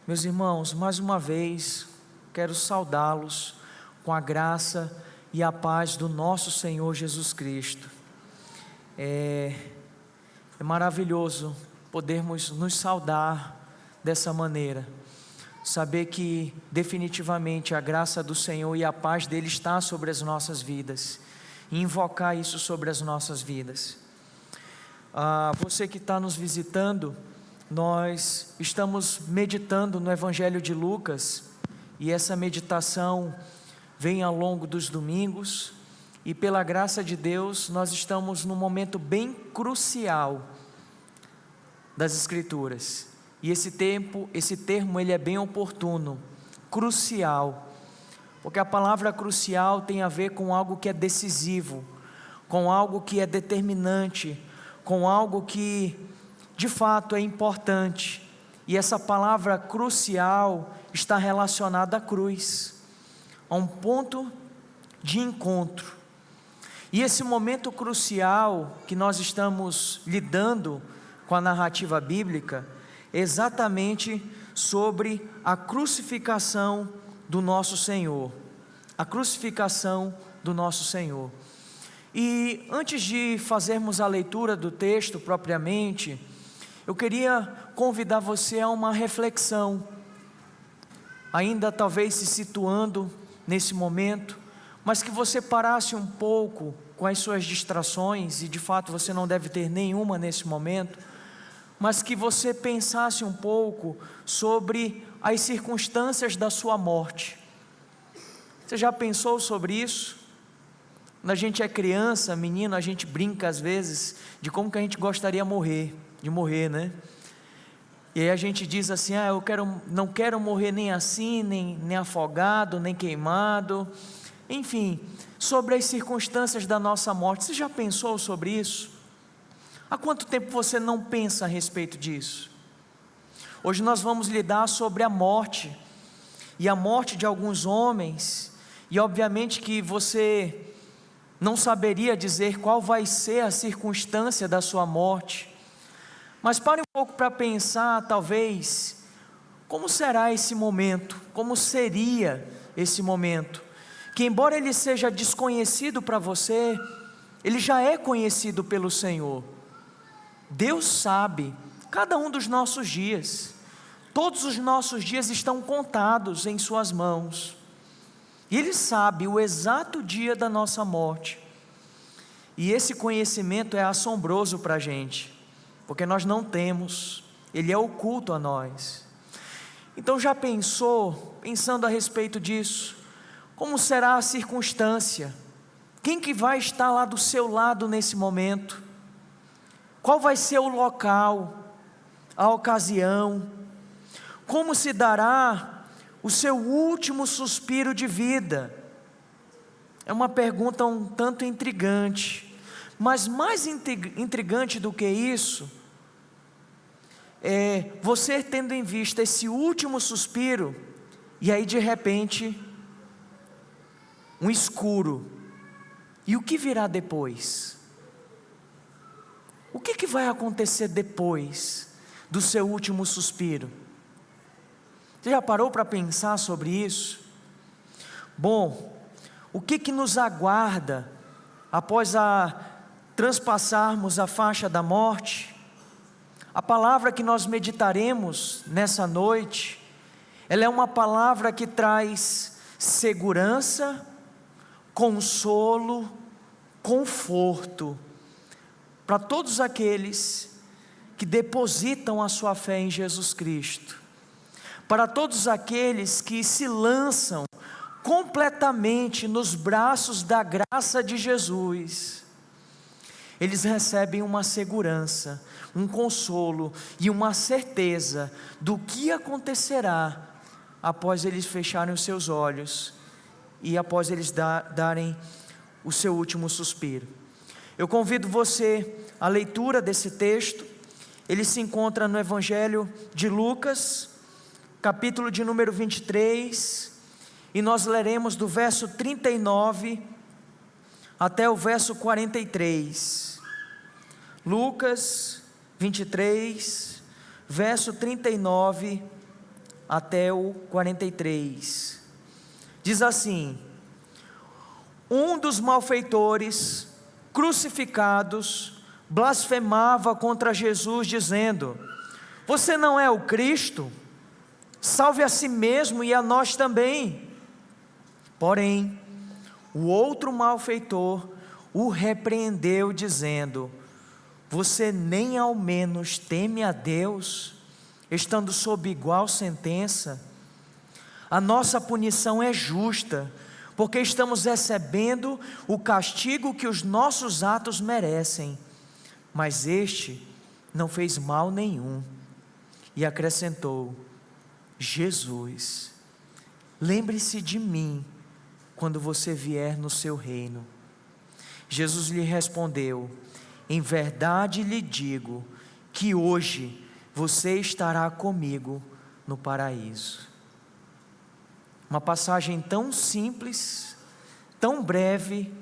Meus irmãos, mais uma vez, quero saudá-los com a graça e a paz do nosso Senhor Jesus Cristo. É maravilhoso podermos nos saudar dessa maneira, saber que definitivamente a graça do Senhor e a paz dele está sobre as nossas vidas, e invocar isso sobre as nossas vidas. Você que está nos visitando, nós estamos meditando no Evangelho de Lucas, e essa meditação vem ao longo dos domingos, e pela graça de Deus, nós estamos num momento bem crucial das Escrituras, e esse termo ele é bem oportuno, crucial, porque a palavra crucial tem a ver com algo que é decisivo, com algo que é determinante, com algo que de fato é importante, e essa palavra crucial está relacionada à cruz, a um ponto de encontro. E esse momento crucial que nós estamos lidando com a narrativa bíblica é exatamente sobre a crucificação do nosso Senhor, a crucificação do nosso Senhor. E antes de fazermos a leitura do texto propriamente, eu queria convidar você a uma reflexão, ainda talvez se situando nesse momento, mas que você parasse um pouco com as suas distrações, e de fato você não deve ter nenhuma nesse momento, mas que você pensasse um pouco sobre as circunstâncias da sua morte. Você já pensou sobre isso? Quando a gente é criança, menino, a gente brinca às vezes de como que a gente gostaria de morrer, né? E aí a gente diz assim, não quero morrer nem assim, nem afogado, nem queimado, enfim, sobre as circunstâncias da nossa morte. Você já pensou sobre isso? Há quanto tempo você não pensa a respeito disso? Hoje nós vamos lidar sobre a morte, e a morte de alguns homens, e obviamente que você não saberia dizer qual vai ser a circunstância da sua morte, mas pare um pouco para pensar, talvez, como será esse momento, como seria esse momento, que embora ele seja desconhecido para você, ele já é conhecido pelo Senhor. Deus sabe cada um dos nossos dias, todos os nossos dias estão contados em suas mãos, e Ele sabe o exato dia da nossa morte, e esse conhecimento é assombroso para a gente, porque nós não temos, ele é oculto a nós. Então já pensando a respeito disso, como será a circunstância? Quem que vai estar lá do seu lado nesse momento? Qual vai ser o local, a ocasião? Como se dará o seu último suspiro de vida? É uma pergunta um tanto intrigante, mas mais intrigante do que isso, é você tendo em vista esse último suspiro, e aí de repente, um escuro, e o que virá depois? O que vai acontecer depois do seu último suspiro? Você já parou para pensar sobre isso? Bom, o que nos aguarda após transpassarmos a faixa da morte? A palavra que nós meditaremos nessa noite, ela é uma palavra que traz segurança, consolo, conforto, para todos aqueles que depositam a sua fé em Jesus Cristo, para todos aqueles que se lançam completamente nos braços da graça de Jesus. Eles recebem uma segurança, um consolo e uma certeza do que acontecerá após eles fecharem os seus olhos e após eles darem o seu último suspiro. Eu convido você à leitura desse texto. Ele se encontra no Evangelho de Lucas, capítulo de número 23, e nós leremos do verso 39 até o verso 43. Lucas 23, verso 39 até o 43. Diz assim: um dos malfeitores crucificados blasfemava contra Jesus, dizendo: você não é o Cristo? Salve a si mesmo e a nós também. Porém, o outro malfeitor o repreendeu, dizendo: você nem ao menos teme a Deus, estando sob igual sentença? A nossa punição é justa, porque estamos recebendo o castigo que os nossos atos merecem, mas este não fez mal nenhum. E acrescentou: Jesus, lembre-se de mim quando você vier no seu reino. Jesus lhe respondeu: em verdade lhe digo que hoje você estará comigo no paraíso. Uma passagem tão simples, tão breve,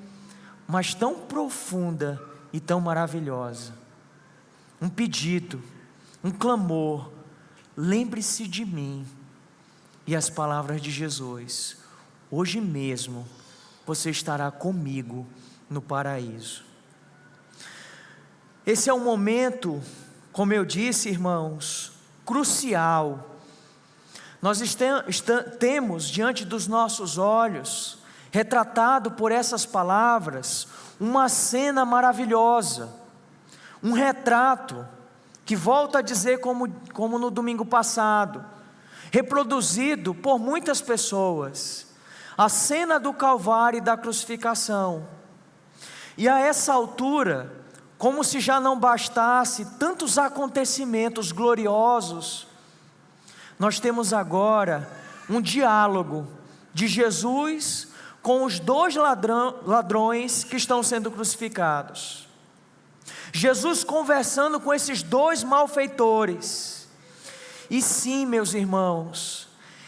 mas tão profunda e tão maravilhosa. Um pedido, um clamor: lembre-se de mim. E as palavras de Jesus: hoje mesmo você estará comigo no paraíso. Esse é um momento, como eu disse, irmãos, crucial. Nós temos diante dos nossos olhos, retratado por essas palavras, uma cena maravilhosa, um retrato, que volto a dizer como no domingo passado, reproduzido por muitas pessoas, a cena do Calvário e da crucificação. E a essa altura, como se já não bastasse tantos acontecimentos gloriosos, nós temos agora um diálogo de Jesus com os dois ladrões que estão sendo crucificados. Jesus conversando com esses dois malfeitores. E sim, meus irmãos,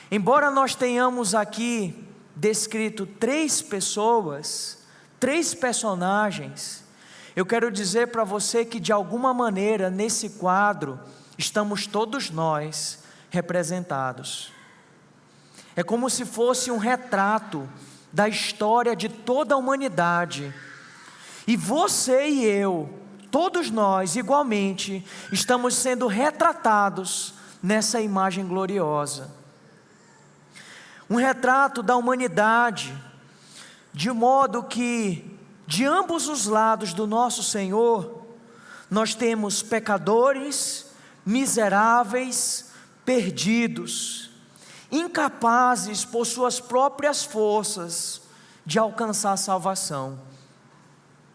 embora nós tenhamos aqui descrito 3 pessoas, 3 personagens, eu quero dizer para você que de alguma maneira nesse quadro estamos todos nós representados. É como se fosse um retrato da história de toda a humanidade, e você e eu, todos nós igualmente, estamos sendo retratados nessa imagem gloriosa. Um retrato da humanidade, de modo que de ambos os lados do nosso Senhor, nós temos pecadores, miseráveis, perdidos, incapazes por suas próprias forças de alcançar a salvação.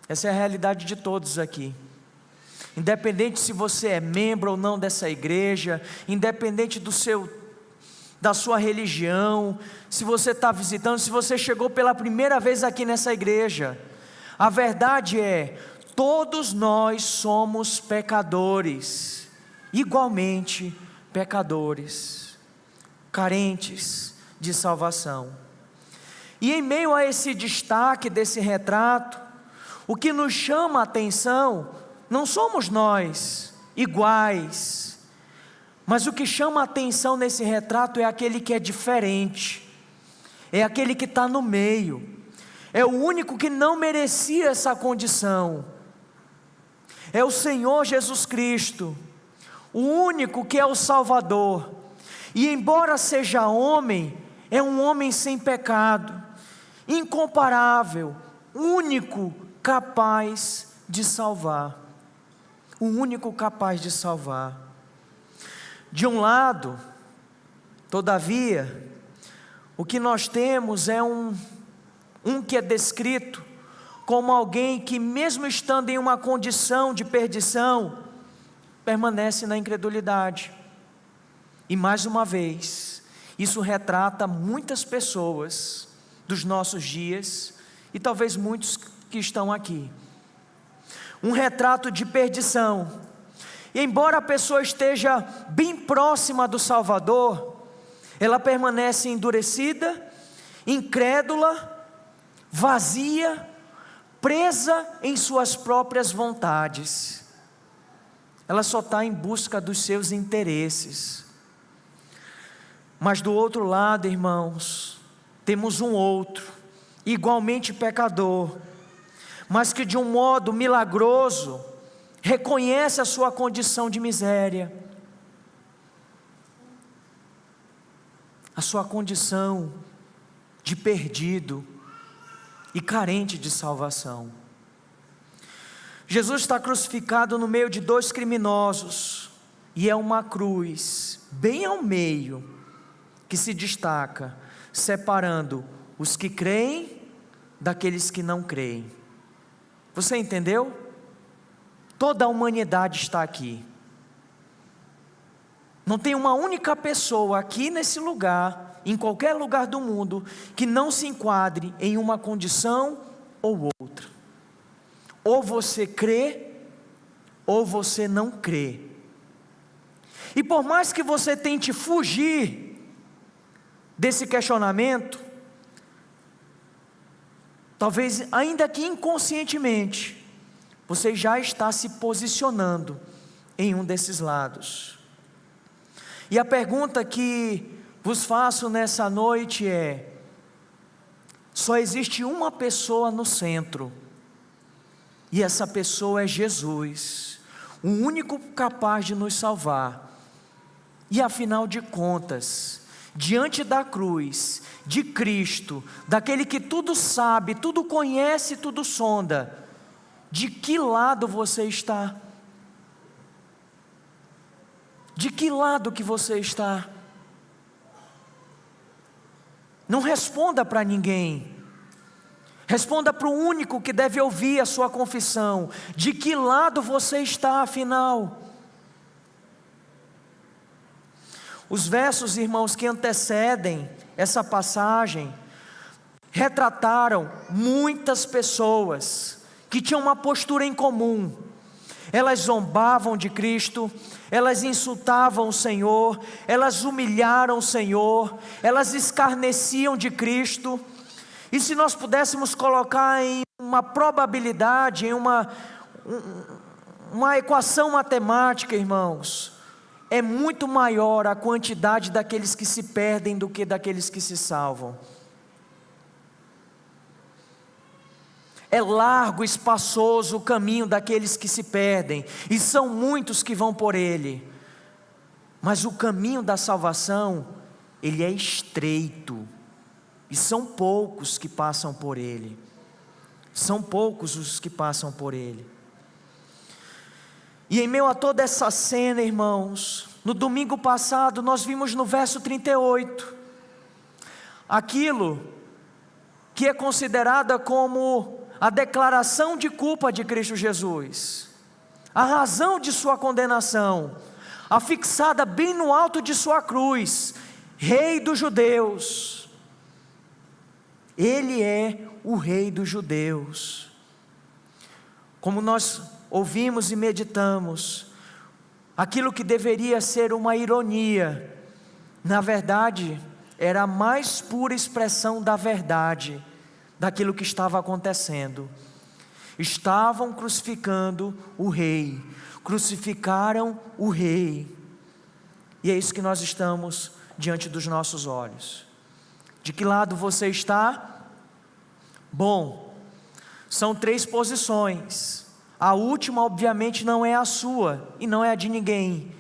Essa é a realidade de todos aqui. Independente se você é membro ou não dessa igreja, independente da sua religião, se você está visitando, se você chegou pela primeira vez aqui nessa igreja, a verdade é, todos nós somos pecadores, igualmente pecadores, carentes de salvação. E em meio a esse destaque desse retrato, o que nos chama a atenção não somos nós iguais, mas o que chama a atenção nesse retrato é aquele que é diferente, é aquele que está no meio, é o único que não merecia essa condição, é o Senhor Jesus Cristo, o único que é o Salvador, e embora seja homem, é um homem sem pecado, incomparável, único capaz de salvar, o único capaz de salvar. De um lado, todavia, o que nós temos é um que é descrito como alguém que, mesmo estando em uma condição de perdição, permanece na incredulidade. E mais uma vez, isso retrata muitas pessoas dos nossos dias, e talvez muitos que estão aqui. Um retrato de perdição. E embora a pessoa esteja bem próxima do Salvador, ela permanece endurecida, incrédula, vazia, presa em suas próprias vontades. Ela só está em busca dos seus interesses. Mas do outro lado, irmãos, temos um outro, igualmente pecador, mas que de um modo milagroso, reconhece a sua condição de miséria, a sua condição de perdido e carente de salvação. Jesus está crucificado no meio de dois criminosos, e é uma cruz, bem ao meio, que se destaca, separando os que creem daqueles que não creem. Você entendeu? Toda a humanidade está aqui. Não tem uma única pessoa aqui nesse lugar, em qualquer lugar do mundo, que não se enquadre em uma condição ou outra. Ou você crê, ou você não crê. E por mais que você tente fugir desse questionamento, talvez ainda que inconscientemente, você já está se posicionando em um desses lados. E a pergunta que vos faço nessa noite é: só existe uma pessoa no centro, e essa pessoa é Jesus, o único capaz de nos salvar. E afinal de contas, diante da cruz, de Cristo, daquele que tudo sabe, tudo conhece, tudo sonda, de que lado você está? De que lado que você está? Não responda para ninguém. Responda para o único que deve ouvir a sua confissão. De que lado você está, afinal? Os versos, irmãos, que antecedem essa passagem, retrataram muitas pessoas que tinham uma postura em comum. Elas zombavam de Cristo, elas insultavam o Senhor, elas humilharam o Senhor, elas escarneciam de Cristo. E se nós pudéssemos colocar em uma probabilidade, em uma equação matemática, irmãos, é muito maior a quantidade daqueles que se perdem do que daqueles que se salvam. É largo, espaçoso o caminho daqueles que se perdem, e são muitos que vão por ele. Mas o caminho da salvação, ele é estreito, e são poucos que passam por ele. São poucos os que passam por ele. E em meio a toda essa cena, irmãos, no domingo passado nós vimos no verso 38, aquilo que é considerada como a declaração de culpa de Cristo Jesus, a razão de sua condenação, afixada bem no alto de sua cruz: Rei dos Judeus. Ele é o Rei dos Judeus. Como nós ouvimos e meditamos, aquilo que deveria ser uma ironia, na verdade, era a mais pura expressão da verdade, daquilo que estava acontecendo. Estavam crucificando o Rei, crucificaram o Rei, e é isso que nós estamos diante dos nossos olhos. De que lado você está? Bom, são 3 posições. A última, obviamente, não é a sua e não é a de ninguém,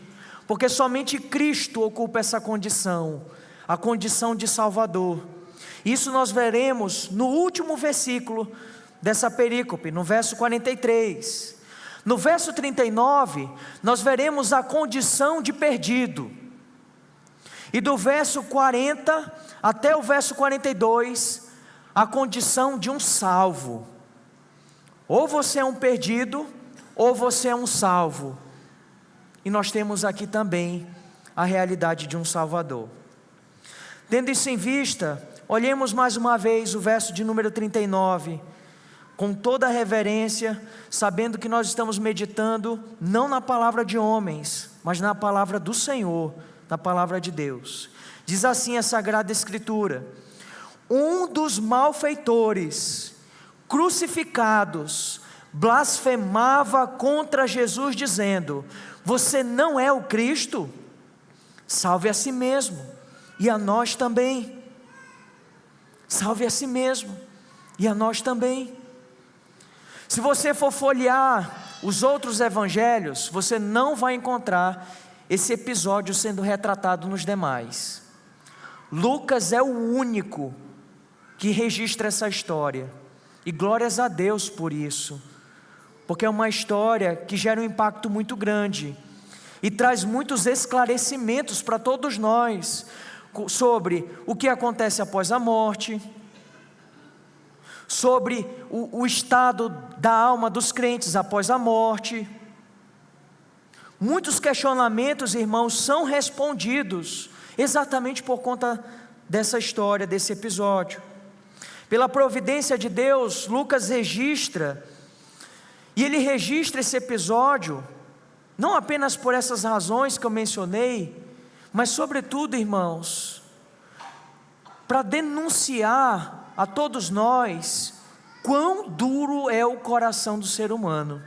porque somente Cristo ocupa essa condição, a condição de Salvador. Isso nós veremos no último versículo dessa perícope, no verso 43. No verso 39, nós veremos a condição de perdido. E do verso 40 até o verso 42, a condição de um salvo. Ou você é um perdido, ou você é um salvo. E nós temos aqui também a realidade de um Salvador. Tendo isso em vista, olhemos mais uma vez o verso de número 39, com toda a reverência, sabendo que nós estamos meditando não na palavra de homens, mas na palavra do Senhor, na palavra de Deus. Diz assim a Sagrada Escritura: um dos malfeitores crucificados blasfemava contra Jesus, dizendo: você não é o Cristo? Salve a si mesmo e a nós também. Salve a si mesmo e a nós também. Se você for folhear os outros evangelhos, você não vai encontrar esse episódio sendo retratado nos demais. Lucas é o único que registra essa história, e glórias a Deus por isso, porque é uma história que gera um impacto muito grande, e traz muitos esclarecimentos para todos nós, sobre o que acontece após a morte, sobre o estado da alma dos crentes após a morte. Muitos questionamentos, irmãos, são respondidos exatamente por conta dessa história, desse episódio. Pela providência de Deus, Lucas registra, e ele registra esse episódio, não apenas por essas razões que eu mencionei, mas sobretudo, irmãos, para denunciar a todos nós, quão duro é o coração do ser humano.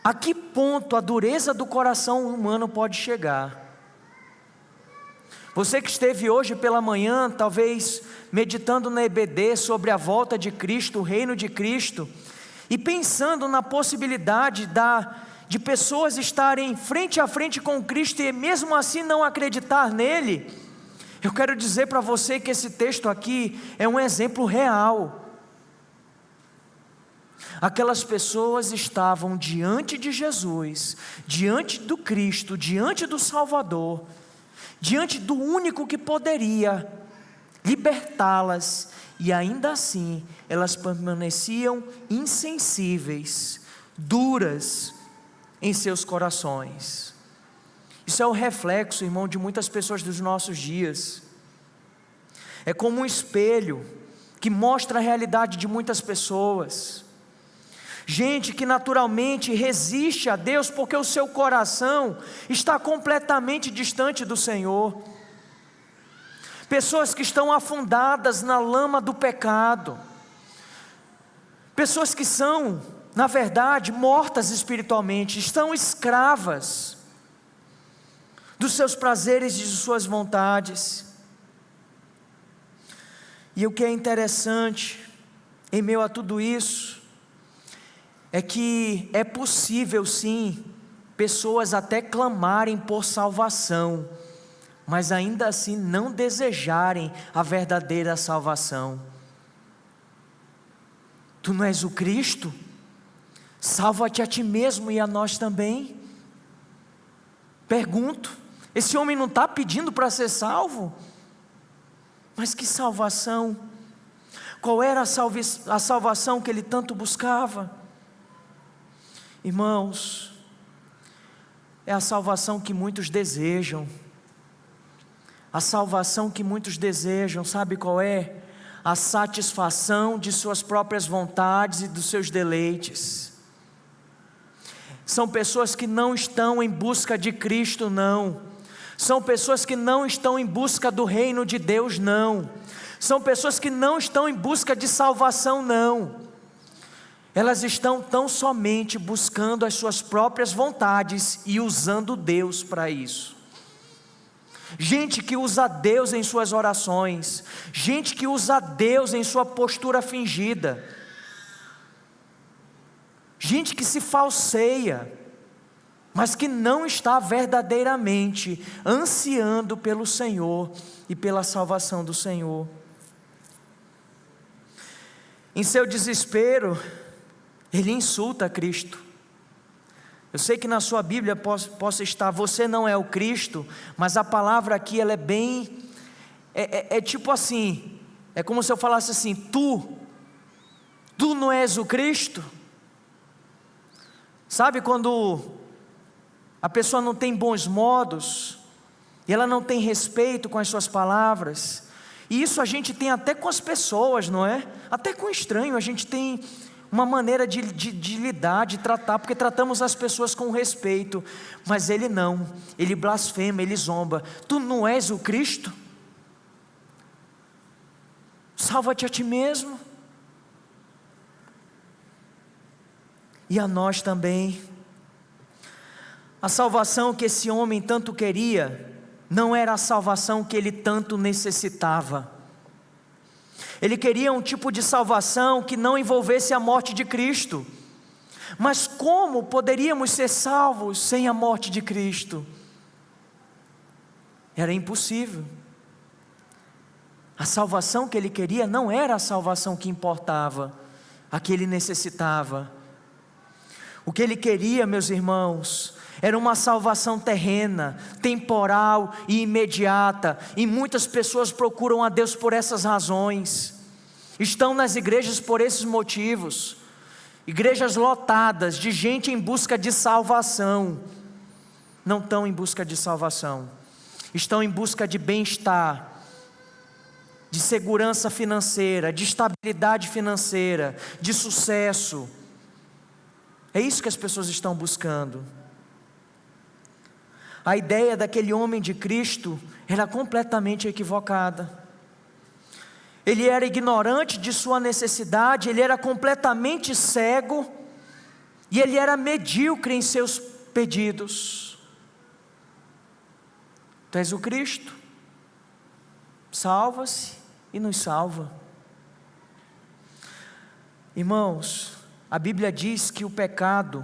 A que ponto a dureza do coração humano pode chegar? Você que esteve hoje pela manhã, talvez meditando na EBD sobre a volta de Cristo, o reino de Cristo, e pensando na possibilidade de pessoas estarem frente a frente com Cristo e mesmo assim não acreditar nele, eu quero dizer para você que esse texto aqui é um exemplo real. Aquelas pessoas estavam diante de Jesus, diante do Cristo, diante do Salvador, diante do único que poderia libertá-las, e ainda assim elas permaneciam insensíveis, duras em seus corações. Isso é o reflexo, irmão, de muitas pessoas dos nossos dias. É como um espelho que mostra a realidade de muitas pessoas. Gente que naturalmente resiste a Deus porque o seu coração está completamente distante do Senhor. Pessoas que estão afundadas na lama do pecado. Pessoas que são, na verdade, mortas espiritualmente, estão escravas dos seus prazeres e de suas vontades. E o que é interessante, em meio a tudo isso, é que é possível sim, pessoas até clamarem por salvação, mas ainda assim não desejarem a verdadeira salvação. Tu não és o Cristo? Salva-te a ti mesmo e a nós também. Pergunto, esse homem não está pedindo para ser salvo? Mas que salvação? Qual era a salvação que ele tanto buscava? Irmãos, é a salvação que muitos desejam. A salvação que muitos desejam, sabe qual é? A satisfação de suas próprias vontades e dos seus deleites. São pessoas que não estão em busca de Cristo, não. São pessoas que não estão em busca do reino de Deus, não. São pessoas que não estão em busca de salvação, não. Elas estão tão somente buscando as suas próprias vontades e usando Deus para isso. Gente que usa Deus em suas orações, gente que usa Deus em sua postura fingida, gente que se falseia, mas que não está verdadeiramente ansiando pelo Senhor e pela salvação do Senhor. Em seu desespero, ele insulta Cristo. Eu sei que na sua Bíblia possa estar, você não é o Cristo, mas a palavra aqui ela é bem, tipo assim, é como se eu falasse assim, tu não és o Cristo? Sabe quando a pessoa não tem bons modos, e ela não tem respeito com as suas palavras, e isso a gente tem até com as pessoas, não é? Até com o estranho a gente tem uma maneira de lidar, de tratar, porque tratamos as pessoas com respeito, mas ele não, ele blasfema, ele zomba. Tu não és o Cristo? Salva-te a ti mesmo e a nós também. A salvação que esse homem tanto queria não era a salvação que ele tanto necessitava. Ele queria um tipo de salvação que não envolvesse a morte de Cristo. Mas como poderíamos ser salvos sem a morte de Cristo? Era impossível. A salvação que ele queria não era a salvação que importava, a que ele necessitava. O que ele queria, meus irmãos, era uma salvação terrena, temporal e imediata. E muitas pessoas procuram a Deus por essas razões. Estão nas igrejas por esses motivos. Igrejas lotadas de gente em busca de salvação. Não estão em busca de salvação. Estão em busca de bem-estar, de segurança financeira, de estabilidade financeira, de sucesso. É isso que as pessoas estão buscando. A ideia daquele homem de Cristo era completamente equivocada. Ele era ignorante de sua necessidade, ele era completamente cego, e ele era medíocre em seus pedidos. Tu és o Cristo, salva-se e nos salva. Irmãos, a Bíblia diz que o pecado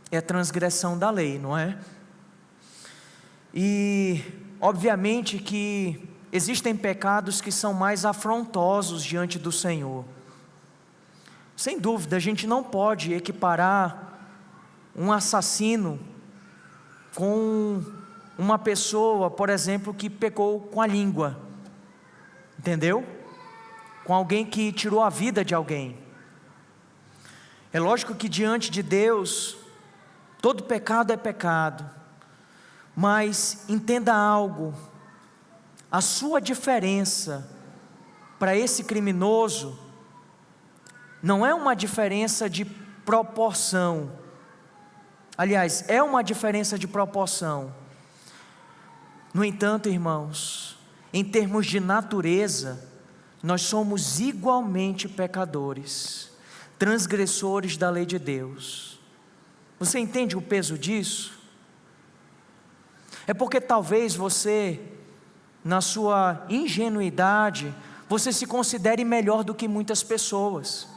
é a transgressão da lei, não é? E obviamente que existem pecados que são mais afrontosos diante do Senhor. Sem dúvida, a gente não pode equiparar um assassino com uma pessoa, por exemplo, que pecou com a língua. Entendeu? Com alguém que tirou a vida de alguém. É lógico que diante de Deus, todo pecado é pecado. Mas entenda algo. A sua diferença para esse criminoso não é uma diferença de proporção. Aliás, é uma diferença de proporção. No entanto, irmãos, em termos de natureza, nós somos igualmente pecadores, transgressores da lei de Deus. Você entende o peso disso? É porque talvez você, na sua ingenuidade, você se considere melhor do que muitas pessoas.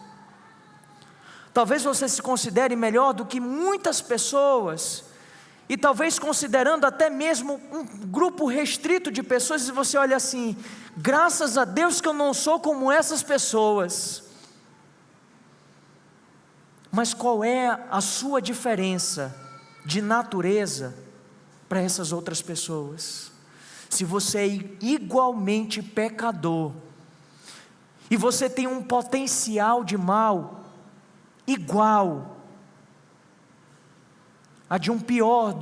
Talvez você se considere melhor do que muitas pessoas, e talvez considerando até mesmo um grupo restrito de pessoas, e você olha assim: graças a Deus que eu não sou como essas pessoas. Mas qual é a sua diferença de natureza para essas outras pessoas? Se você é igualmente pecador, e você tem um potencial de mal igual a de um pior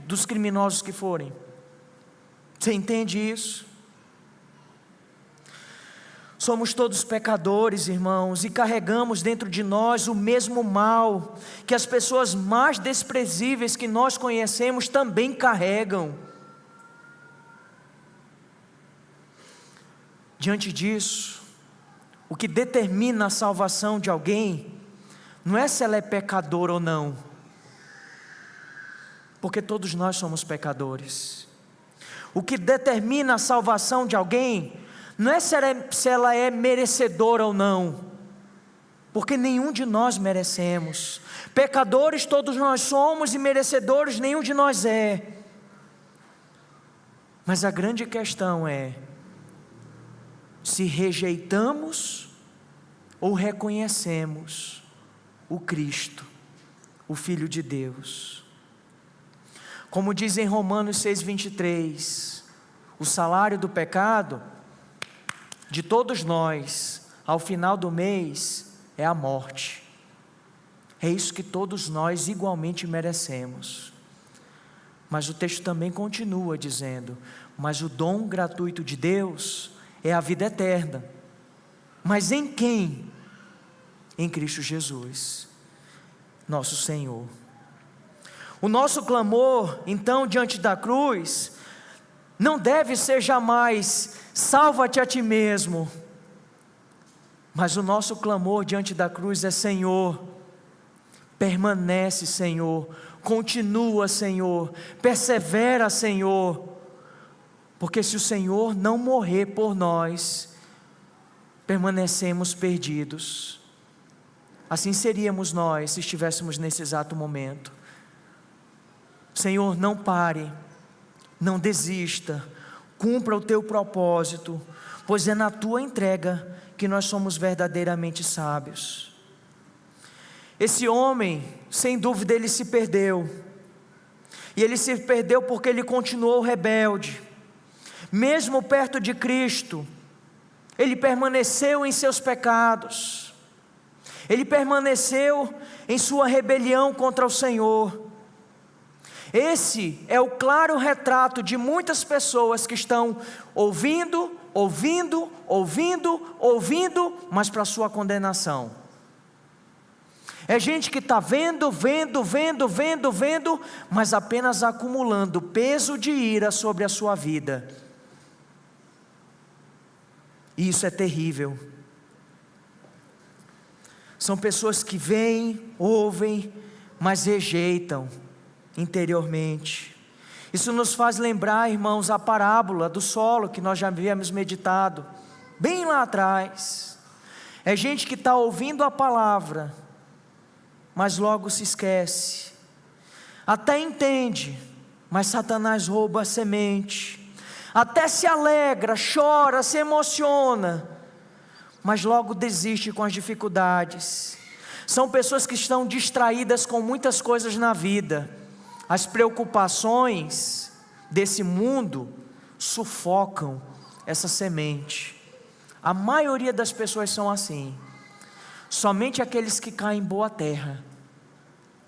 dos criminosos que forem. Você entende isso? Somos todos pecadores, irmãos, e carregamos dentro de nós o mesmo mal que as pessoas mais desprezíveis que nós conhecemos também carregam. Diante disso, o que determina a salvação de alguém não é se ela é pecadora ou não, porque todos nós somos pecadores. O que determina a salvação de alguém não é se ela é merecedora ou não, porque nenhum de nós merecemos. Pecadores todos nós somos, e merecedores nenhum de nós é. Mas a grande questão é se rejeitamos ou reconhecemos o Cristo, o Filho de Deus. Como diz em Romanos 6,23, o salário do pecado de todos nós, ao final do mês, é a morte. É isso que todos nós igualmente merecemos. Mas o texto também continua dizendo: mas o dom gratuito de Deus é a vida eterna. Mas em quem? Em Cristo Jesus, nosso Senhor. O nosso clamor, então, diante da cruz, não deve ser jamais: salva-te a ti mesmo. Mas o nosso clamor diante da cruz é: Senhor, permanece, Senhor, continua, Senhor, persevera, Senhor, porque se o Senhor não morrer por nós, permanecemos perdidos. Assim seríamos nós se estivéssemos nesse exato momento. Senhor, não pare, não desista, cumpra o teu propósito, pois é na tua entrega que nós somos verdadeiramente sábios. Esse homem, sem dúvida, ele se perdeu, e ele se perdeu porque ele continuou rebelde. Mesmo perto de Cristo, ele permaneceu em seus pecados, ele permaneceu em sua rebelião contra o Senhor. Esse é o claro retrato de muitas pessoas que estão ouvindo, mas para sua condenação. É gente que está vendo, mas apenas acumulando peso de ira sobre a sua vida. E isso é terrível. São pessoas que veem, ouvem, mas rejeitam interiormente. Isso nos faz lembrar, irmãos, a parábola do solo que nós já havíamos meditado, bem lá atrás. É gente que está ouvindo a palavra, mas logo se esquece. Até entende, mas Satanás rouba a semente. Até se alegra, chora, se emociona, mas logo desiste com as dificuldades. São pessoas que estão distraídas com muitas coisas na vida. As preocupações desse mundo sufocam essa semente. A maioria das pessoas são assim. Somente aqueles que caem em boa terra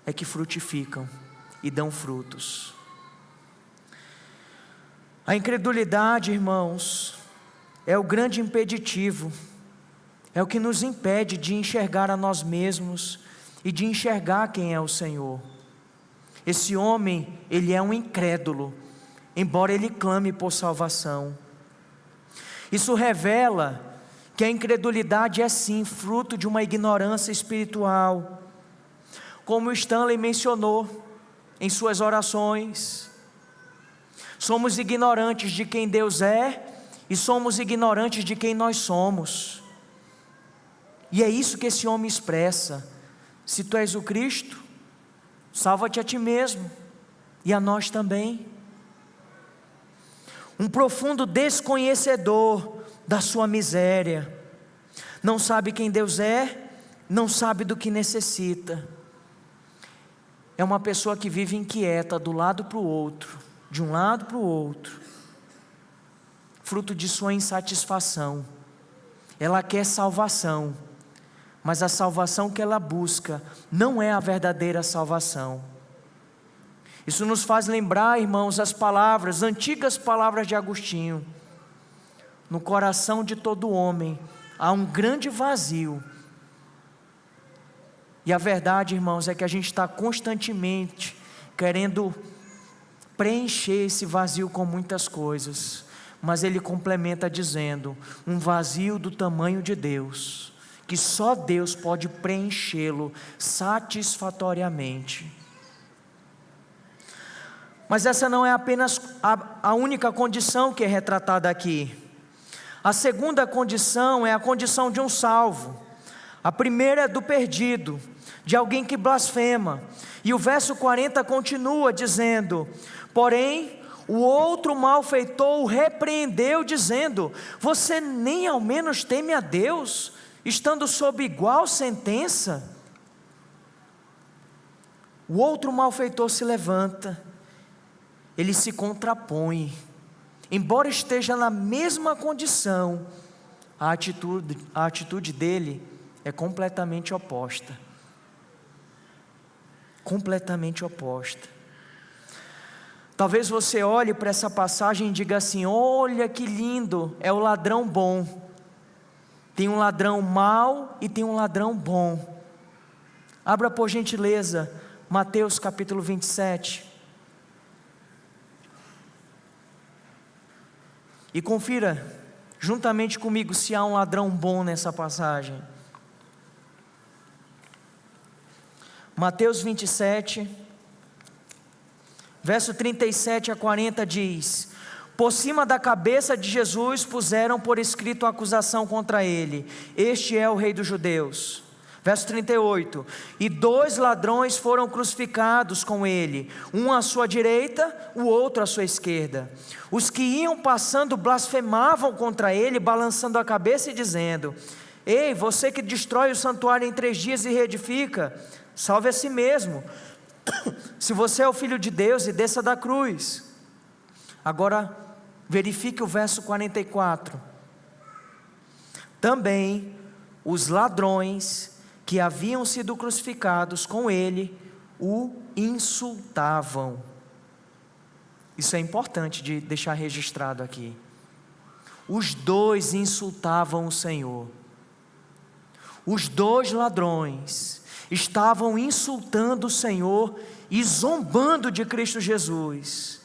é que frutificam e dão frutos. A incredulidade, irmãos, é o grande impeditivo, é o que nos impede de enxergar a nós mesmos e de enxergar quem é o Senhor. Esse homem, ele é um incrédulo, embora ele clame por salvação. Isso revela que a incredulidade é sim fruto de uma ignorância espiritual, como Stanley mencionou em suas orações. Somos ignorantes de quem Deus é e somos ignorantes de quem nós somos. E é isso que esse homem expressa. Se tu és o Cristo, salva-te a ti mesmo e a nós também. Um profundo desconhecedor da sua miséria, não sabe quem Deus é, não sabe do que necessita. É uma pessoa que vive inquieta do lado para o outro, de um lado para o outro, fruto de sua insatisfação. Ela quer salvação, mas a salvação que ela busca não é a verdadeira salvação. Isso nos faz lembrar, irmãos, as antigas palavras de Agostinho: no coração de todo homem há um grande vazio. E a verdade, irmãos, é que a gente está constantemente querendo preencher esse vazio com muitas coisas, mas ele complementa dizendo: um vazio do tamanho de Deus, que só Deus pode preenchê-lo satisfatoriamente. Mas essa não é apenas a única condição que é retratada aqui. A segunda condição é a condição de um salvo. A primeira é do perdido, de alguém que blasfema. E o verso 40 continua dizendo: porém, o outro malfeitor o repreendeu, dizendo: você nem ao menos teme a Deus, estando sob igual sentença? O outro malfeitor se levanta, ele se contrapõe, embora esteja na mesma condição, a atitude dele é completamente oposta. Completamente oposta. Talvez você olhe para essa passagem e diga assim: olha que lindo, é o ladrão bom. Tem um ladrão mau e tem um ladrão bom. Abra por gentileza Mateus capítulo 27 e confira juntamente comigo se há um ladrão bom nessa passagem. Mateus 27, verso 37 a 40 diz: Por cima da cabeça de Jesus puseram por escrito a acusação contra ele: este é o rei dos judeus. Verso 38, e 2 ladrões foram crucificados com ele, um à sua direita, o outro à sua esquerda. Os que iam passando blasfemavam contra ele, balançando a cabeça e dizendo: ei, você que destrói o santuário em 3 dias e reedifica, salve a si mesmo, se você é o Filho de Deus, e desça da cruz. Agora verifique o verso 44, também os ladrões que haviam sido crucificados com ele, o insultavam. Isso é importante de deixar registrado aqui. Os 2 insultavam o Senhor. Os 2 ladrões estavam insultando o Senhor e zombando de Cristo Jesus.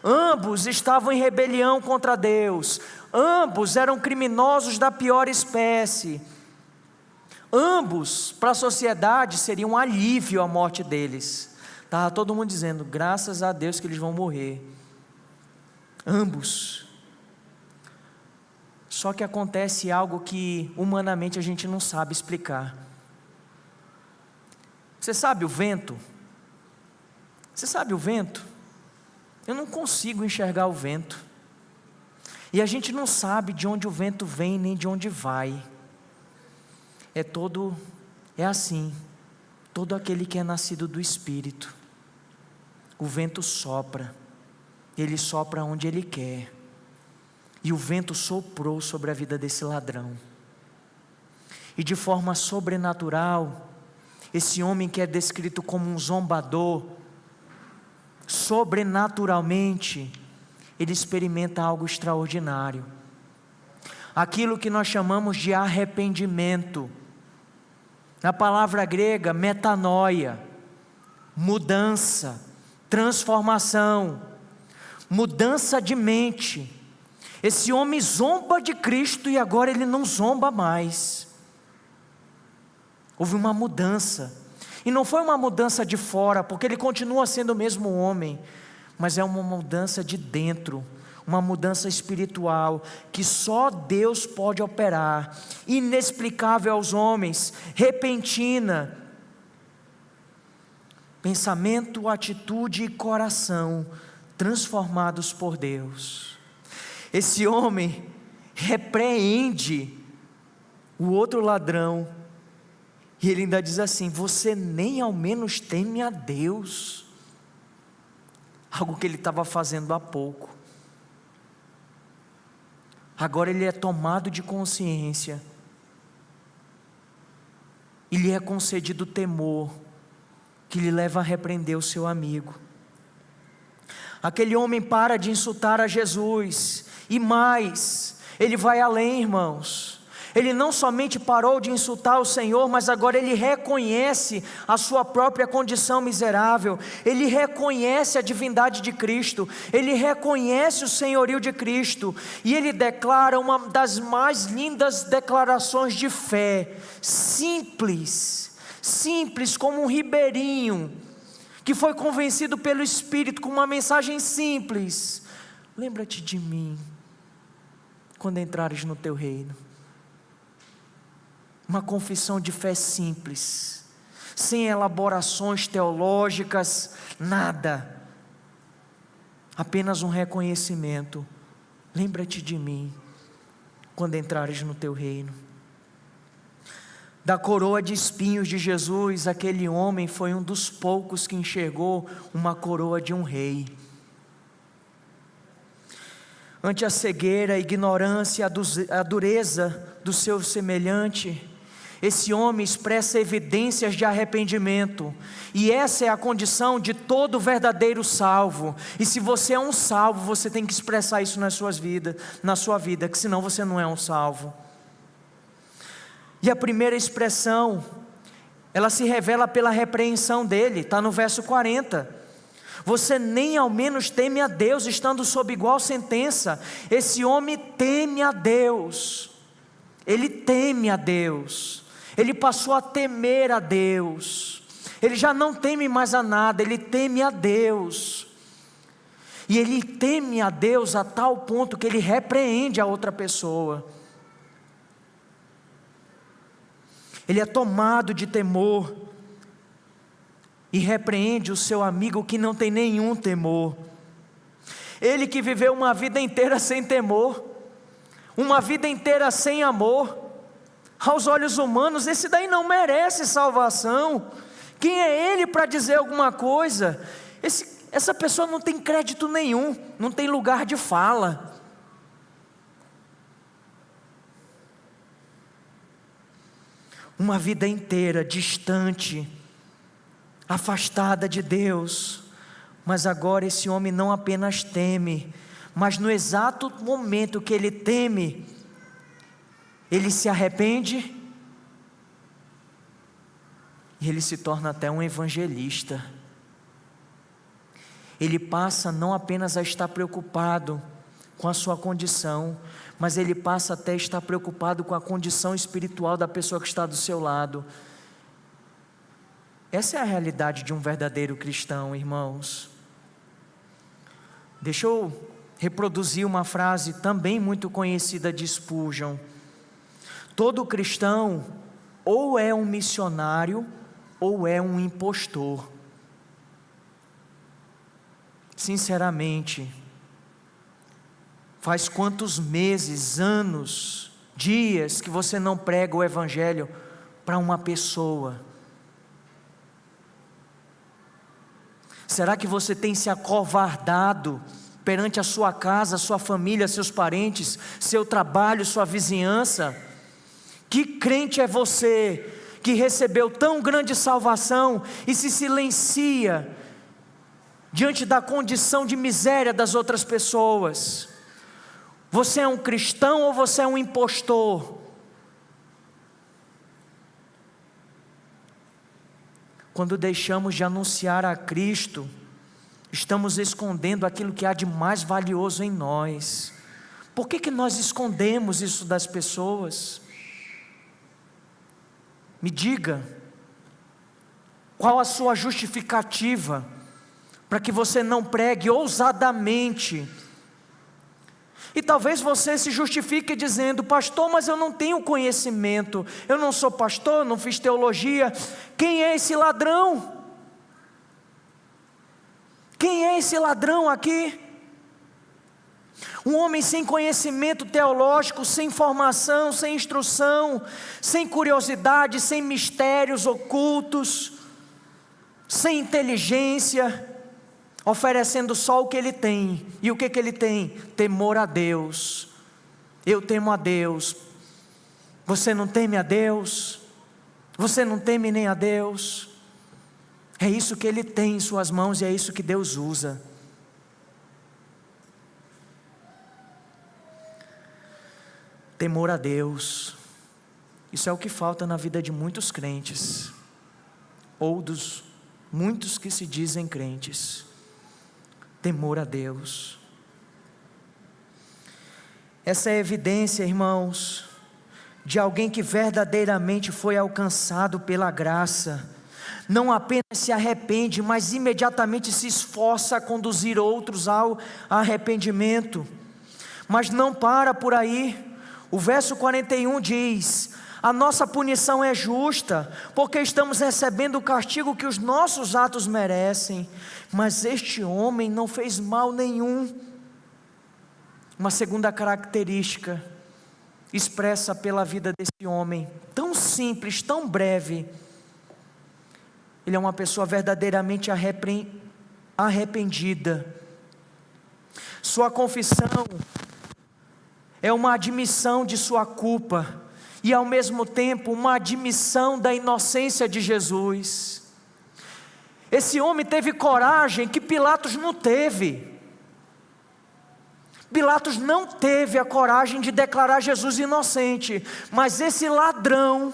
Ambos estavam em rebelião contra Deus. Ambos eram criminosos da pior espécie. Ambos, para a sociedade, seria um alívio a morte deles. Estava todo mundo dizendo: graças a Deus que eles vão morrer. Ambos. Só que acontece algo que humanamente a gente não sabe explicar. Você sabe o vento? Você sabe o vento? Eu não consigo enxergar o vento. E a gente não sabe de onde o vento vem nem de onde vai. É assim, todo aquele que é nascido do Espírito, o vento sopra, ele sopra onde ele quer, e o vento soprou sobre a vida desse ladrão, e de forma sobrenatural, esse homem que é descrito como um zombador, sobrenaturalmente, ele experimenta algo extraordinário, aquilo que nós chamamos de arrependimento. Na palavra grega, metanoia, mudança, transformação, mudança de mente. Esse homem zomba de Cristo e agora ele não zomba mais. Houve uma mudança, e não foi uma mudança de fora, porque ele continua sendo o mesmo homem, mas é uma mudança de dentro, uma mudança espiritual, que só Deus pode operar, inexplicável aos homens, repentina. Pensamento, atitude e coração, transformados por Deus. Esse homem repreende o outro ladrão, e ele ainda diz assim: você nem ao menos teme a Deus, algo que ele estava fazendo há pouco. Agora ele é tomado de consciência, e lhe é concedido temor, que lhe leva a repreender o seu amigo. Aquele homem para de insultar a Jesus, e mais, ele vai além, irmãos. Ele não somente parou de insultar o Senhor, mas agora ele reconhece a sua própria condição miserável, ele reconhece a divindade de Cristo, ele reconhece o senhorio de Cristo, e ele declara uma das mais lindas declarações de fé, simples como um ribeirinho, que foi convencido pelo Espírito com uma mensagem simples: lembra-te de mim, quando entrares no teu reino. Uma confissão de fé simples, sem elaborações teológicas, nada, apenas um reconhecimento: lembra-te de mim, quando entrares no teu reino. Da coroa de espinhos de Jesus, aquele homem foi um dos poucos que enxergou uma coroa de um rei. Ante a cegueira, a ignorância, a dureza do seu semelhante, esse homem expressa evidências de arrependimento, e essa é a condição de todo verdadeiro salvo. E se você é um salvo, você tem que expressar isso na sua vida, que senão você não é um salvo. E a primeira expressão, ela se revela pela repreensão dele, está no verso 40. Você nem ao menos teme a Deus, estando sob igual sentença. Esse homem teme a Deus, ele teme a Deus, ele passou a temer a Deus, ele já não teme mais a nada, ele teme a Deus. E ele teme a Deus a tal ponto que ele repreende a outra pessoa. Ele é tomado de temor e repreende o seu amigo que não tem nenhum temor. Ele que viveu uma vida inteira sem temor, uma vida inteira sem amor, aos olhos humanos, esse daí não merece salvação. Quem é ele para dizer alguma coisa? Essa pessoa não tem crédito nenhum, não tem lugar de fala. Uma vida inteira distante, afastada de Deus, mas agora esse homem não apenas teme, mas no exato momento que ele teme, ele se arrepende, e ele se torna até um evangelista. Ele passa não apenas a estar preocupado com a sua condição, mas ele passa até a estar preocupado com a condição espiritual da pessoa que está do seu lado. Essa é a realidade de um verdadeiro cristão, irmãos. Deixa eu reproduzir uma frase também muito conhecida de Spurgeon. Todo cristão ou é um missionário ou é um impostor. Sinceramente, faz quantos meses, anos, dias que você não prega o Evangelho para uma pessoa? Será que você tem se acovardado perante a sua casa, a sua família, seus parentes, seu trabalho, sua vizinhança? Que crente é você que recebeu tão grande salvação e se silencia diante da condição de miséria das outras pessoas? Você é um cristão ou você é um impostor? Quando deixamos de anunciar a Cristo, estamos escondendo aquilo que há de mais valioso em nós. Por que nós escondemos isso das pessoas? Me diga, qual a sua justificativa para que você não pregue ousadamente? E talvez você se justifique dizendo: pastor, mas eu não tenho conhecimento, eu não sou pastor, não fiz teologia. Quem é esse ladrão? Quem é esse ladrão aqui? Um homem sem conhecimento teológico, sem formação, sem instrução, sem curiosidade, sem mistérios ocultos, sem inteligência, oferecendo só o que ele tem. E o que ele tem? Temor a Deus. Eu temo a Deus. Você não teme a Deus? Você não teme nem a Deus? É isso que ele tem em suas mãos e é isso que Deus usa. Temor a Deus. Isso é o que falta na vida de muitos crentes, ou dos muitos que se dizem crentes. Temor a Deus. Essa é a evidência, irmãos, de alguém que verdadeiramente foi alcançado pela graça. Não apenas se arrepende, mas imediatamente se esforça a conduzir outros ao arrependimento. Mas não para por aí. O verso 41 diz: a nossa punição é justa, porque estamos recebendo o castigo que os nossos atos merecem, mas este homem não fez mal nenhum. Uma segunda característica expressa pela vida desse homem, tão simples, tão breve: ele é uma pessoa verdadeiramente arrependida. Sua confissão é uma admissão de sua culpa, e ao mesmo tempo uma admissão da inocência de Jesus. Esse homem teve coragem que Pilatos não teve. Pilatos não teve a coragem de declarar Jesus inocente, mas esse ladrão,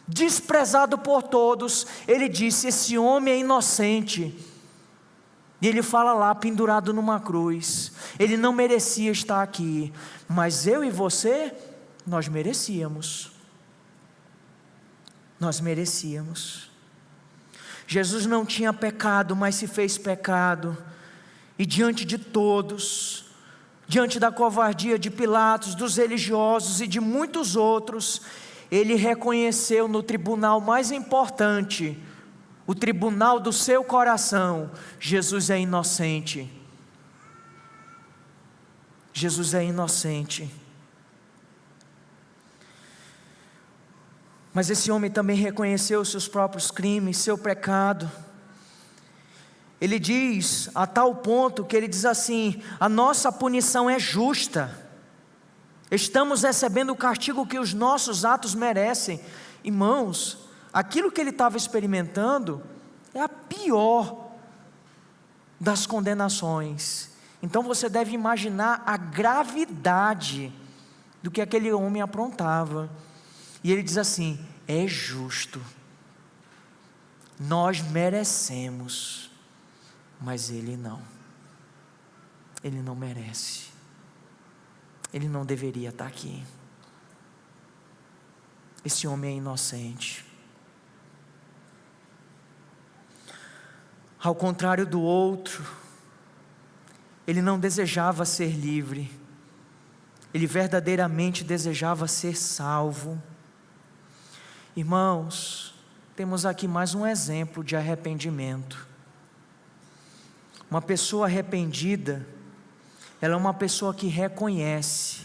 desprezado por todos, ele disse: esse homem é inocente. E ele fala lá, pendurado numa cruz, ele não merecia estar aqui, mas eu e você, nós merecíamos. Nós merecíamos. Jesus não tinha pecado, mas se fez pecado. E diante de todos, diante da covardia de Pilatos, dos religiosos e de muitos outros, ele reconheceu no tribunal mais importante, o tribunal do seu coração: Jesus é inocente. Jesus é inocente. Mas esse homem também reconheceu os seus próprios crimes, seu pecado. Ele diz, a tal ponto que ele diz assim: a nossa punição é justa, estamos recebendo o castigo que os nossos atos merecem. Irmãos, aquilo que ele estava experimentando é a pior das condenações. Então você deve imaginar a gravidade do que aquele homem aprontava. E ele diz assim: é justo, nós merecemos, mas ele não merece, ele não deveria estar aqui. Esse homem é inocente. Ao contrário do outro, ele não desejava ser livre, ele verdadeiramente desejava ser salvo. Irmãos, temos aqui mais um exemplo de arrependimento. Uma pessoa arrependida, ela é uma pessoa que reconhece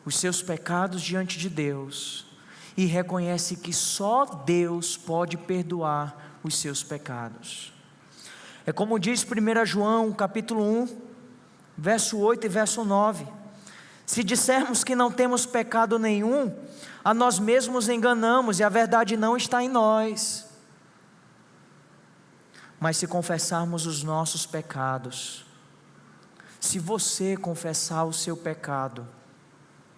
os seus pecados diante de Deus e reconhece que só Deus pode perdoar os seus pecados. É como diz 1 João capítulo 1, verso 8 e verso 9: se dissermos que não temos pecado nenhum, a nós mesmos enganamos e a verdade não está em nós. Mas se confessarmos os nossos pecados, se você confessar o seu pecado,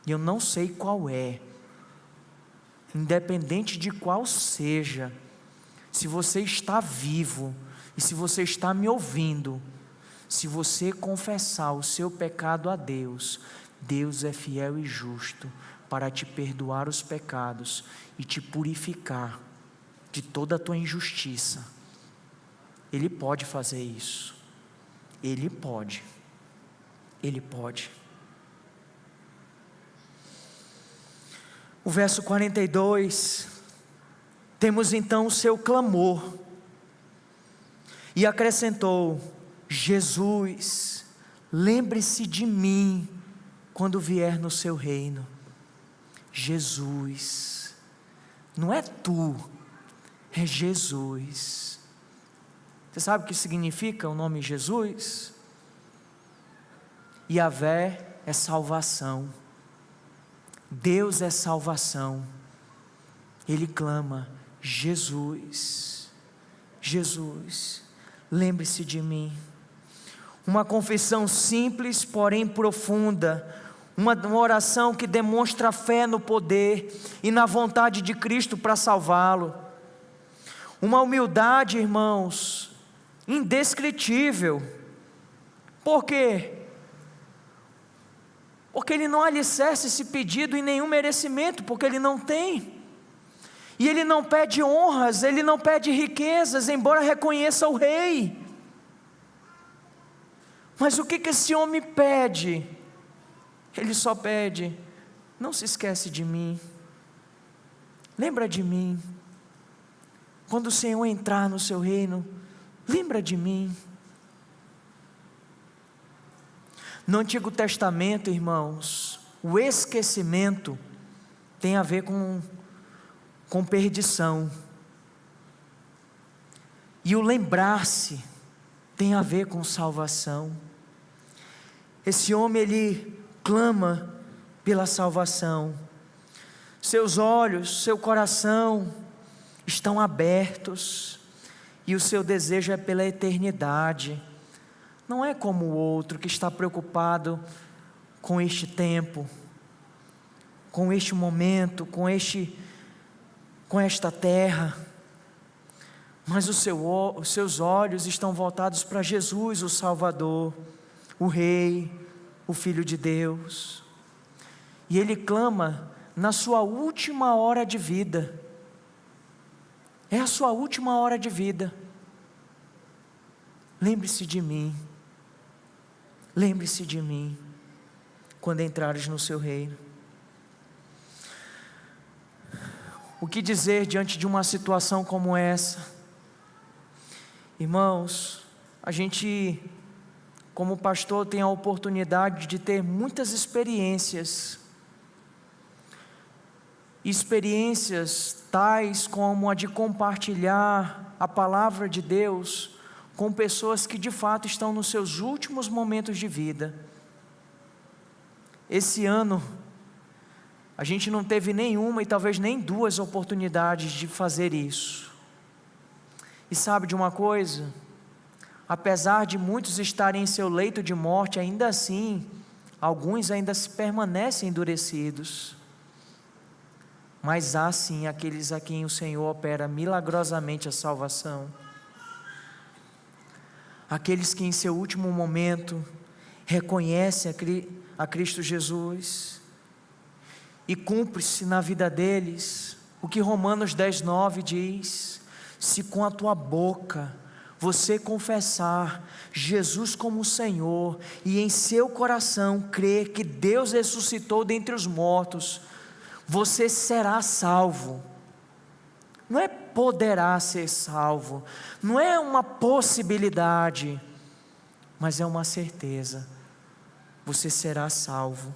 e eu não sei qual é, independente de qual seja, se você está vivo e se você está me ouvindo, se você confessar o seu pecado a Deus, Deus é fiel e justo para te perdoar os pecados e te purificar de toda a tua injustiça. Ele pode fazer isso. Ele pode. Ele pode. O verso 42, temos então o seu clamor. E acrescentou: Jesus, lembre-se de mim quando vier no seu reino. Jesus, não é tu, é Jesus. Você sabe o que significa o nome Jesus? Yahvé é salvação, Deus é salvação. Ele clama: Jesus, Jesus, lembre-se de mim. Uma confissão simples, porém profunda, uma oração que demonstra fé no poder e na vontade de Cristo para salvá-lo. Uma humildade, irmãos, indescritível. Por quê? Porque ele não alicerça esse pedido em nenhum merecimento, porque ele não tem. E ele não pede honras, ele não pede riquezas, embora reconheça o rei. Mas o que esse homem pede? Ele só pede: não se esquece de mim, lembra de mim, quando o Senhor entrar no seu reino, lembra de mim. No Antigo Testamento, irmãos, o esquecimento tem a ver com perdição, e o lembrar-se tem a ver com salvação. Esse homem, ele clama pela salvação, seus olhos, seu coração estão abertos, e o seu desejo é pela eternidade. Não é como o outro que está preocupado com este tempo, com este momento, com esta terra, mas os seus olhos estão voltados para Jesus, o Salvador, o Rei, o Filho de Deus. E ele clama na sua última hora de vida. É a sua última hora de vida. Lembre-se de mim, lembre-se de mim quando entrares no seu reino. O que dizer diante de uma situação como essa? Irmãos, a gente, como pastor, tem a oportunidade de ter muitas experiências tais como a de compartilhar a palavra de Deus com pessoas que de fato estão nos seus últimos momentos de vida. Esse ano, a gente não teve nenhuma e talvez nem duas oportunidades de fazer isso. E sabe de uma coisa? Apesar de muitos estarem em seu leito de morte, ainda assim, alguns ainda se permanecem endurecidos. Mas há sim aqueles a quem o Senhor opera milagrosamente a salvação. Aqueles que em seu último momento reconhecem a Cristo Jesus, e cumpre-se na vida deles o que Romanos 10:9 diz: se com a tua boca você confessar Jesus como Senhor, e em seu coração crer que Deus ressuscitou dentre os mortos, você será salvo. Não é poderá ser salvo, não é uma possibilidade, mas é uma certeza: você será salvo.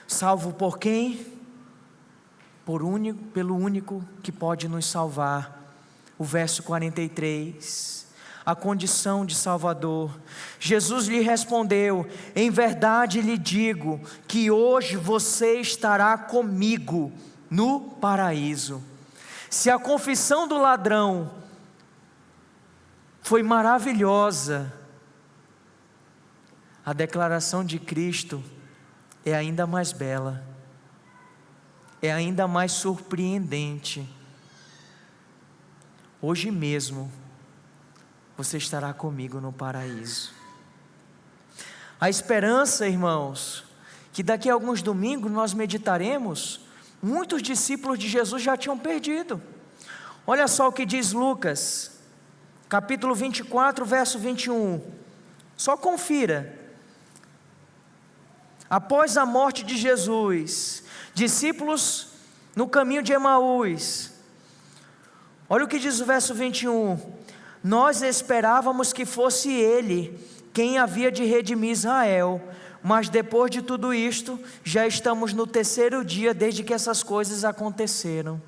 Salvo por quem? Pelo único que pode nos salvar. O verso 43, a condição de Salvador. Jesus lhe respondeu: em verdade lhe digo que hoje você estará comigo no paraíso. Se a confissão do ladrão foi maravilhosa, a declaração de Cristo é ainda mais bela, é ainda mais surpreendente. Hoje mesmo você estará comigo no paraíso. A esperança, irmãos, que daqui a alguns domingos nós meditaremos, muitos discípulos de Jesus já tinham perdido. Olha só o que diz Lucas, capítulo 24, verso 21. Só confira. Após a morte de Jesus, discípulos no caminho de Emaús. Olha o que diz o verso 21. Nós esperávamos que fosse Ele quem havia de redimir Israel, mas depois de tudo isto, já estamos no terceiro dia desde que essas coisas aconteceram.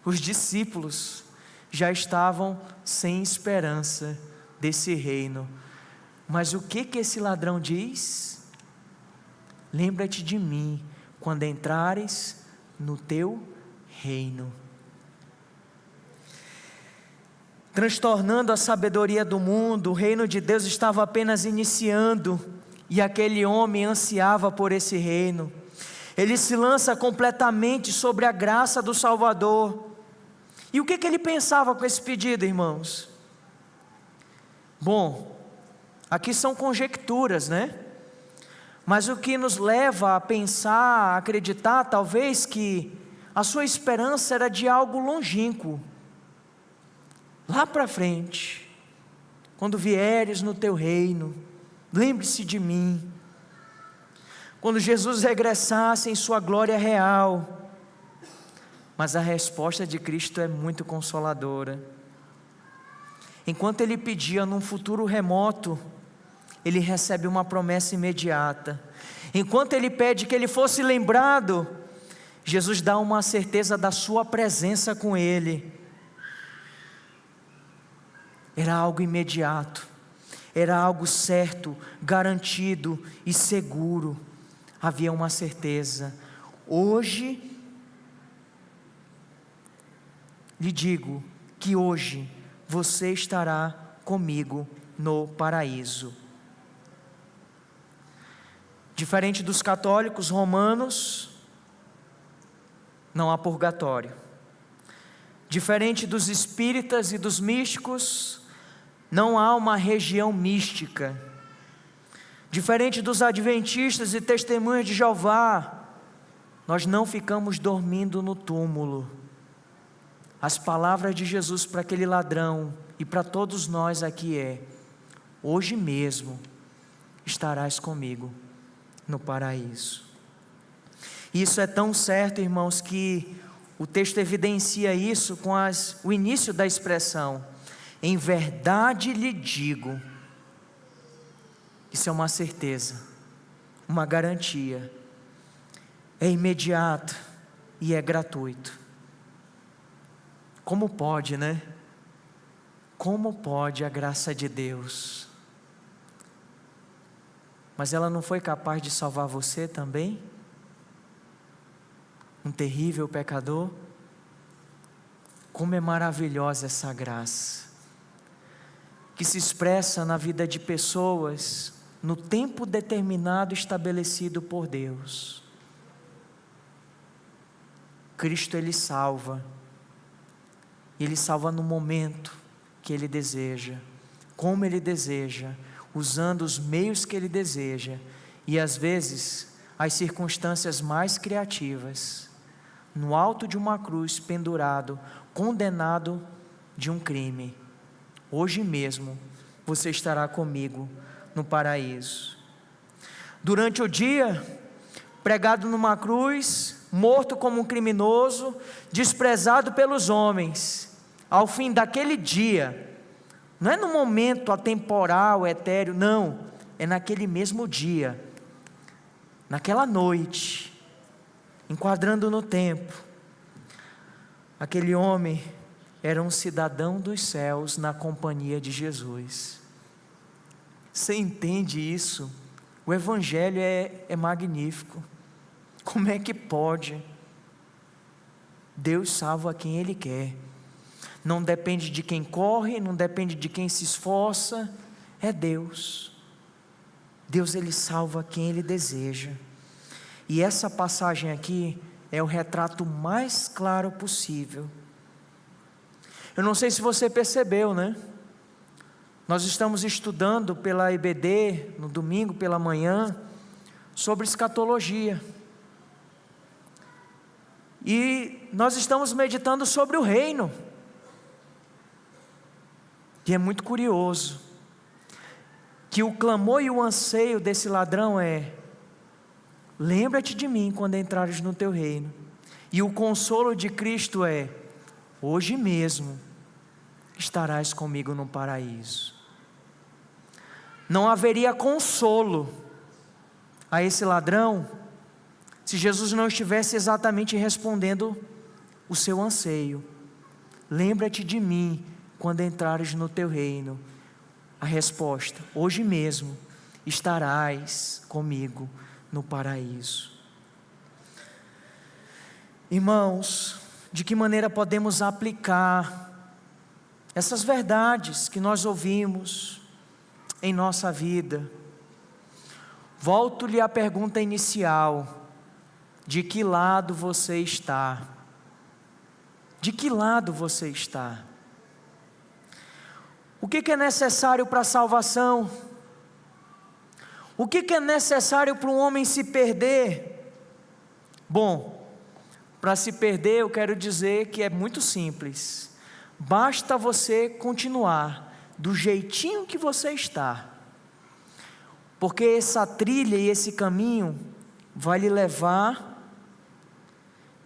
Os discípulos já estavam sem esperança desse reino. Mas o que esse ladrão diz? Lembra-te de mim quando entrares no teu reino. Transtornando a sabedoria do mundo, o reino de Deus estava apenas iniciando, e aquele homem ansiava por esse reino. Ele se lança completamente sobre a graça do Salvador. E o que ele pensava com esse pedido, irmãos? Bom, aqui são conjecturas, né? Mas o que nos leva a pensar, a acreditar, talvez, que a sua esperança era de algo longínquo. Lá para frente, quando vieres no teu reino, lembre-se de mim. Quando Jesus regressasse em sua glória real. Mas a resposta de Cristo é muito consoladora. Enquanto ele pedia num futuro remoto, ele recebe uma promessa imediata. Enquanto ele pede que ele fosse lembrado, Jesus dá uma certeza da sua presença com ele. Era algo imediato, era algo certo, garantido e seguro. Havia uma certeza: hoje, lhe digo que hoje você estará comigo no paraíso. Diferente dos católicos romanos, não há purgatório. Diferente dos espíritas e dos místicos, não há uma região mística. Diferente dos adventistas e testemunhas de Jeová, nós não ficamos dormindo no túmulo. As palavras de Jesus para aquele ladrão e para todos nós aqui é: hoje mesmo estarás comigo no paraíso. Isso é tão certo, irmãos, que o texto evidencia isso com o início da expressão: em verdade lhe digo. Isso é uma certeza, uma garantia, é imediato e é gratuito. Como pode, né? Como pode a graça de Deus? Mas ela não foi capaz de salvar você também? Um terrível pecador? Como é maravilhosa essa graça, que se expressa na vida de pessoas, no tempo determinado estabelecido por Deus. Cristo, Ele salva, Ele salva no momento que Ele deseja, como Ele deseja, usando os meios que Ele deseja, e às vezes, as circunstâncias mais criativas, no alto de uma cruz, pendurado, condenado de um crime. Hoje mesmo, você estará comigo no paraíso. Durante o dia, pregado numa cruz, morto como um criminoso, desprezado pelos homens, ao fim daquele dia, não é no momento atemporal, etéreo, não, é naquele mesmo dia, naquela noite, enquadrando no tempo, aquele homem era um cidadão dos céus na companhia de Jesus. Você entende isso? O Evangelho é magnífico. Como é que pode? Deus salva quem Ele quer. Não depende de quem corre, não depende de quem se esforça. É Deus. Deus, Ele salva quem Ele deseja. E essa passagem aqui é o retrato mais claro possível. Eu não sei se você percebeu, né? Nós estamos estudando pela IBD, no domingo pela manhã, sobre escatologia. E nós estamos meditando sobre o reino. E é muito curioso, que o clamor e o anseio desse ladrão é: lembra-te de mim quando entrares no teu reino. E o consolo de Cristo é: hoje mesmo estarás comigo no paraíso. Não haveria consolo a esse ladrão se Jesus não estivesse exatamente respondendo o seu anseio. Lembra-te de mim quando entrares no teu reino. A resposta: hoje mesmo estarás comigo no paraíso. Irmãos, de que maneira podemos aplicar essas verdades que nós ouvimos em nossa vida? Volto-lhe à pergunta inicial: de que lado você está? De que lado você está? O que é necessário para a salvação? O que é necessário para um homem se perder? Bom, para se perder eu quero dizer que é muito simples. Basta você continuar do jeitinho que você está, porque essa trilha e esse caminho vai lhe levar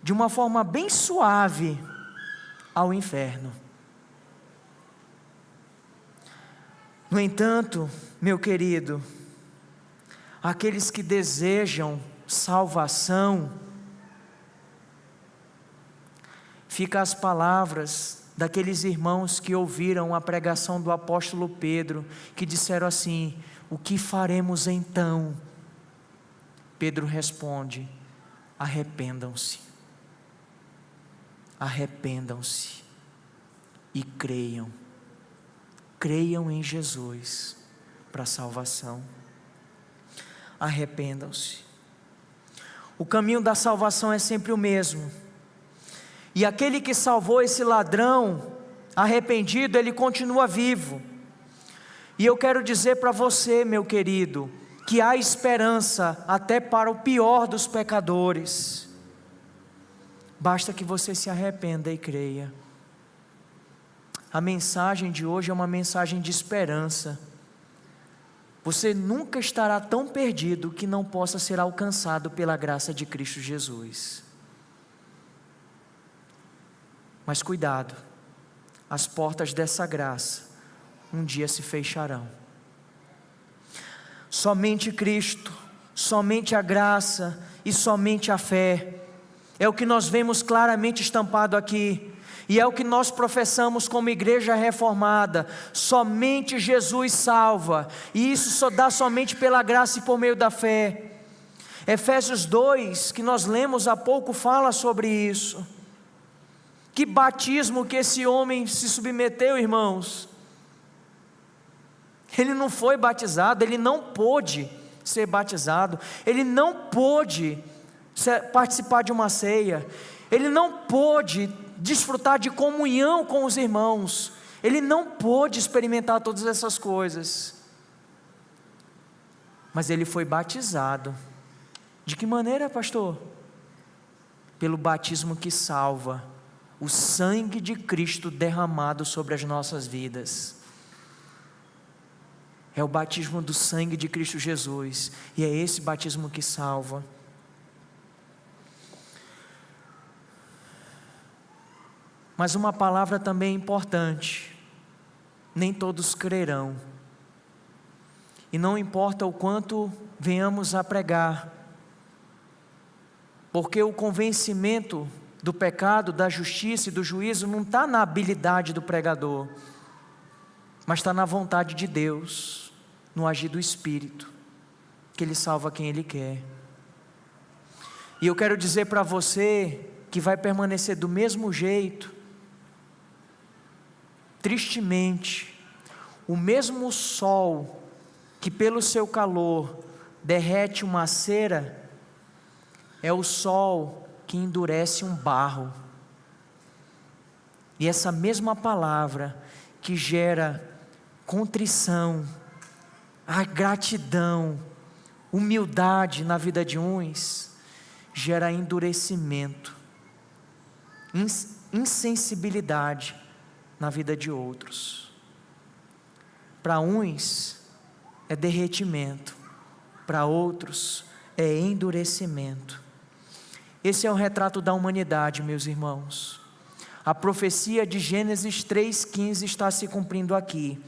de uma forma bem suave ao inferno. No entanto, meu querido, aqueles que desejam salvação, fica as palavras daqueles irmãos que ouviram a pregação do apóstolo Pedro, que disseram assim: o que faremos então? Pedro responde: arrependam-se. Arrependam-se e creiam. Creiam em Jesus para a salvação. Arrependam-se. O caminho da salvação é sempre o mesmo. E aquele que salvou esse ladrão arrependido, ele continua vivo. E eu quero dizer para você, meu querido, que há esperança até para o pior dos pecadores. Basta que você se arrependa e creia. A mensagem de hoje é uma mensagem de esperança. você nunca estará tão perdido que não possa ser alcançado pela graça de Cristo Jesus. Mas cuidado, as portas dessa graça um dia se fecharão. Somente Cristo, somente a graça e somente a fé, é o que nós vemos claramente estampado aqui, e é o que nós professamos como igreja reformada. Somente Jesus salva, e isso só dá somente pela graça e por meio da fé. Efésios 2, que nós lemos há pouco, fala sobre isso. Que batismo que esse homem se submeteu, irmãos. Ele não foi batizado, ele não pôde ser batizado, ele não pôde participar de uma ceia, ele não pôde desfrutar de comunhão com os irmãos, ele não pôde experimentar todas essas coisas, mas ele foi batizado. De que maneira, pastor? Pelo batismo que salva, o sangue de Cristo derramado sobre as nossas vidas. É o batismo do sangue de Cristo Jesus, e é esse batismo que salva. Mas uma palavra também importante: nem todos crerão, e não importa o quanto venhamos a pregar, porque o convencimento do pecado, da justiça e do juízo não está na habilidade do pregador, mas está na vontade de Deus, no agir do Espírito, que Ele salva quem Ele quer. E eu quero dizer para você que vai permanecer do mesmo jeito. Tristemente, o mesmo sol que pelo seu calor derrete uma cera, é o sol que endurece um barro. E essa mesma palavra que gera contrição, a gratidão, humildade na vida de uns, gera endurecimento, insensibilidade na vida de outros. Para uns é derretimento, para outros é endurecimento. Esse é o retrato da humanidade, meus irmãos. A profecia de Gênesis 3,15 está se cumprindo aqui.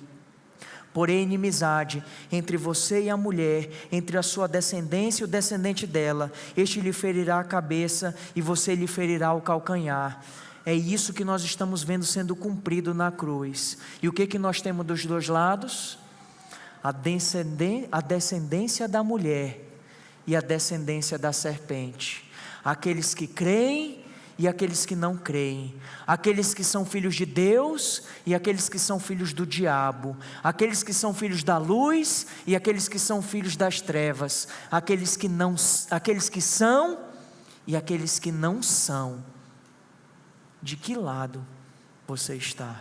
Porém, inimizade entre você e a mulher, entre a sua descendência e o descendente dela, este lhe ferirá a cabeça e você lhe ferirá o calcanhar. É isso que nós estamos vendo sendo cumprido na cruz. E o que nós temos dos dois lados? A descendência da mulher e a descendência da serpente. Aqueles que creem e aqueles que não creem, aqueles que são filhos de Deus e aqueles que são filhos do diabo, aqueles que são filhos da luz e aqueles que são filhos das trevas, aqueles que são e aqueles que não são. De que lado você está?